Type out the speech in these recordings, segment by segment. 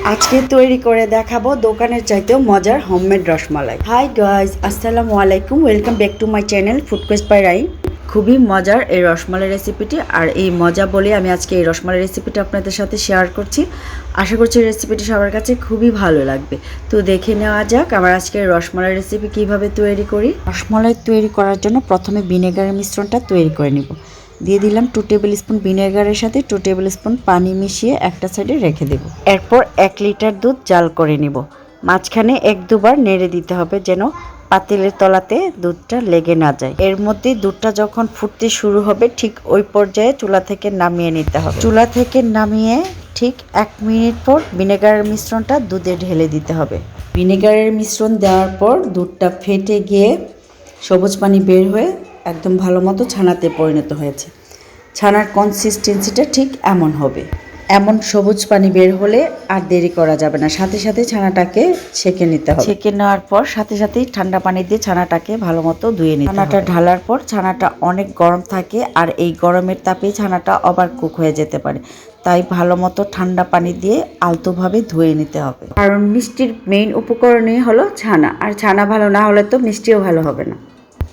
আজকে তৈরি করে দেখাবো দোকানের চাইতেও মজার হোমমেড রসমালাই। হাই গাইস, আসসালামু আলাইকুম, welcome back to my channel food quest by Rai. খুবই মজার এই রসমালাই রেসিপিটি, আর এই মজা বলে আমি আজকে এই রসমালাই রেসিপিটি আপনাদের সাথে শেয়ার করছি। আশা করছি রেসিপিটি সবার কাছে খুবই ভালো লাগবে। তো দেখে নেওয়া যাক আমার আজকের রসমালাই রেসিপি কিভাবে তৈরি করি। রসমালাই তৈরি করার জন্য প্রথমে ভিনেগারের মিশ্রণটা তৈরি করে নিব। দিয়ে দিলাম 2 টেবিল স্পুন ভিনেগারের সাথে 2 টেবিল স্পুন পানি মিশিয়ে একটা সাইডে রেখে দেব। এরপর 1 লিটার দুধ জাল করে নিব। মাঝখানে 1-2 বার নেড়ে দিতে হবে যেন পাতিলের তলাতে দুধটা লেগে না যায়। এর মধ্যে দুধটা যখন ফুটতে শুরু হবে ঠিক ওই পর্যায়ে চুলা থেকে নামিয়ে নিতে হবে। চুলা থেকে নামিয়ে ঠিক 1 মিনিট পর ভিনেগারের মিশ্রণটা দুধে ঢেলে দিতে হবে। ভিনেগারের মিশ্রণ দেওয়ার পর দুধটা ফেটে গিয়ে সবুজ পানি বের হয়ে একদম ভালো মতো ছানাতে পরিণত হয়েছে। ছানার কনসিস্টেন্সিটা ঠিক এমন হবে। এমন সবুজ পানি বের হলে আর দেরি করা যাবে না, সাথে সাথে ছানাটাকে ছেঁকে নিতে হবে। ছেঁকে নেওয়ার পর সাথে সাথেই ঠান্ডা পানি দিয়ে ছানাটাকে ভালো মতো ধুয়ে নিতে হবে। ছানাটা ঢালার পর ছানাটা অনেক গরম থাকে, আর এই গরমের তাপেই ছানাটা ওভার কুক হয়ে যেতে পারে। তাই ভালো মতো ঠান্ডা পানি দিয়ে আলতোভাবে ধুয়ে নিতে হবে। কারণ মিষ্টির মেইন উপকরণই হলো ছানা, আর ছানা ভালো না হলে তো মিষ্টিও ভালো হবে না।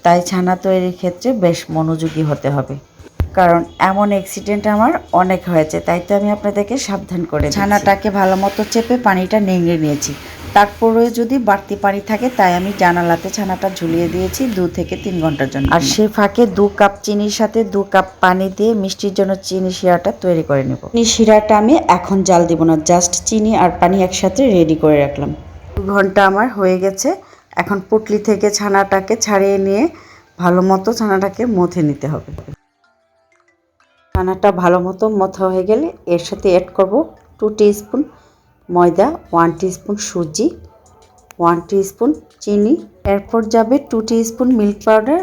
তাই ছানা তৈরির ক্ষেত্রে বেশ মনোযোগী হতে হবে, কারণ এমন অ্যাক্সিডেন্ট আমার অনেক হয়েছে। তাই তো আমি আপনাদেরকে সাবধান করে ছানাটাকে ভালো মতো চেপে পানিটা নিংড়ে নিয়েছি। তারপরে যদি বাড়তি পানি থাকে তাই আমি জানালাতে ছানাটা ঝুলিয়ে দিয়েছি 2 থেকে 3 ঘন্টার জন্য। আর সে ফাঁকে 2 কাপ চিনির সাথে 2 কাপ পানি দিয়ে মিষ্টির জন্য চিনি শিরাটা তৈরি করে নেব। চিনি শিরাটা আমি এখন জাল দিব না, জাস্ট চিনি আর পানি একসাথে রেডি করে রাখলাম। 2 ঘন্টা আমার হয়ে গেছে। এখন পুটলি থেকে ছানাটাকে ছাড়িয়ে নিয়ে ভালো মতো ছানাটাকে মথে নিতে হবে। ছানাটা ভালো মতো মথা হয়ে গেলে এর সাথে অ্যাড করব 2 টিস্পুন ময়দা, 1 টিস্পুন সুজি, 1 টিস্পুন চিনি। এরপর যাবে 2 টিস্পুন মিল্ক পাউডার,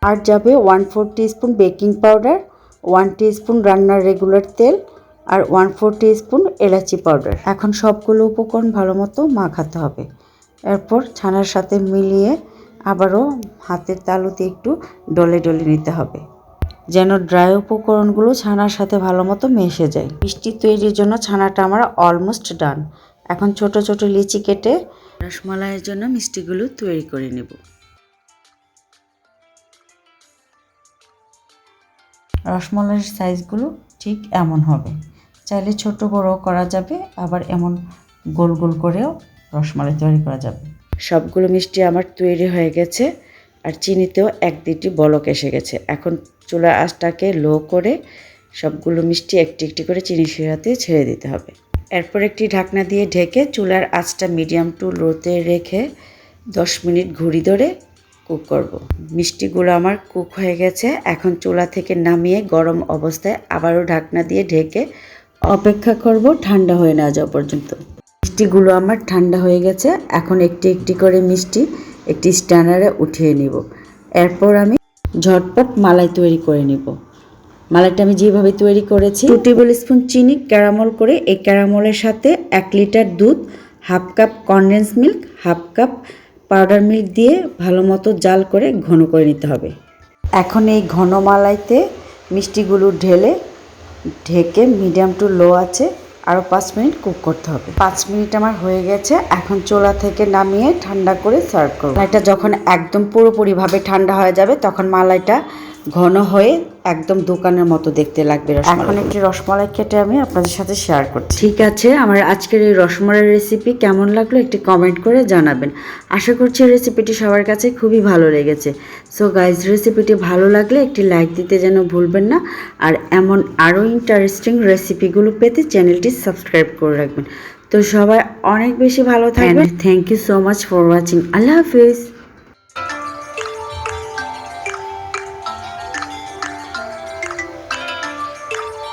আর যাবে 1/4 টিস্পুন বেকিং পাউডার, 1 টিস্পুন রান্নার রেগুলার তেল, আর 1/4 টিস্পুন এলাচি পাউডার। এখন সবগুলো উপকরণ ভালো মতো মাখাতে হবে। এরপর ছানার সাথে মিলিয়ে আবারও হাতের তালুতে একটু ডলে ডলে নিতে হবে যেন ড্রাই উপকরণগুলো ছানার সাথে ভালো মতো মিশে যায়। মিষ্টি তৈরির জন্য ছানাটা আমার অলমোস্ট ডান। এখন ছোট ছোট লিচি কেটে রসমালাইয়ের জন্য মিষ্টিগুলো তৈরি করে নেব। রসমালাইয়ের সাইজগুলো ঠিক এমন হবে। চাইলে ছোট বড় করা যাবে, আবার এমন গোল গোল করেও রসমালাই তৈরি করা যাবে। সবগুলো মিষ্টি আমার তৈরি হয়ে গেছে, আর চিনিতেও 1-2টি বলক এসে গেছে। এখন চুলার আঁচটাকে লো করে সবগুলো মিষ্টি একটি একটি করে চিনি শিরাতে ছেড়ে দিতে হবে। এরপর একটি ঢাকনা দিয়ে ঢেকে চুলার আঁচটা মিডিয়াম টু লোতে রেখে 10 মিনিট ঘুরি ধরে কুক করব। মিষ্টিগুলো আমার কুক হয়ে গেছে। এখন চুলা থেকে নামিয়ে গরম অবস্থায় আবারও ঢাকনা দিয়ে ঢেকে অপেক্ষা করব ঠান্ডা হয়ে না যাওয়া পর্যন্ত। মিষ্টিগুলো আমার ঠান্ডা হয়ে গেছে। এখন একটি একটি করে মিষ্টি একটি স্ট্যান্ডারে উঠিয়ে নিব। এরপর আমি ঝটপট মালাই তৈরি করে নিব। মালাইটা আমি যেভাবে তৈরি করেছি, 2 টেবিল স্পুন চিনি ক্যারামেল করে, এই ক্যারামেলের সাথে 1 লিটার দুধ, 1/2 cup condensed milk, 1/2 cup powder milk দিয়ে ভালো মতো জাল করে ঘন করে নিতে হবে। এখন এই ঘন মালাইতে মিষ্টিগুলো ঢেলে ঢেকে মিডিয়াম টু লো আছে আরও 5 মিনিট কুক করতে হবে। 5 মিনিট আমার হয়ে গেছে। এখন চুলা থেকে নামিয়ে ঠান্ডা করে সার্ভ করব। মালাইটা যখন একদম পুরোপুরিভাবে ঠান্ডা হয়ে যাবে তখন মালাইটা ঘন হয়ে একদম দোকানের মতো দেখতে লাগবে। এখন একটি রসমালাই কেটে আমি আপনাদের সাথে শেয়ার করছি। ঠিক আছে, আমার আজকের এই রসমালাই রেসিপি কেমন লাগলো একটি কমেন্ট করে জানাবেন। আশা করছি রেসিপিটি সবার কাছে খুবই ভালো লেগেছে। সো গাইজ, রেসিপিটি ভালো লাগলে একটি লাইক দিতে যেন ভুলবেন না, আর এমন আরও ইন্টারেস্টিং রেসিপিগুলো পেতে চ্যানেলটি সাবস্ক্রাইব করে রাখবেন। তো সবাই অনেক বেশি ভালো থাকবেন। Thank you so much for watching. আল্লাহ হাফিজ।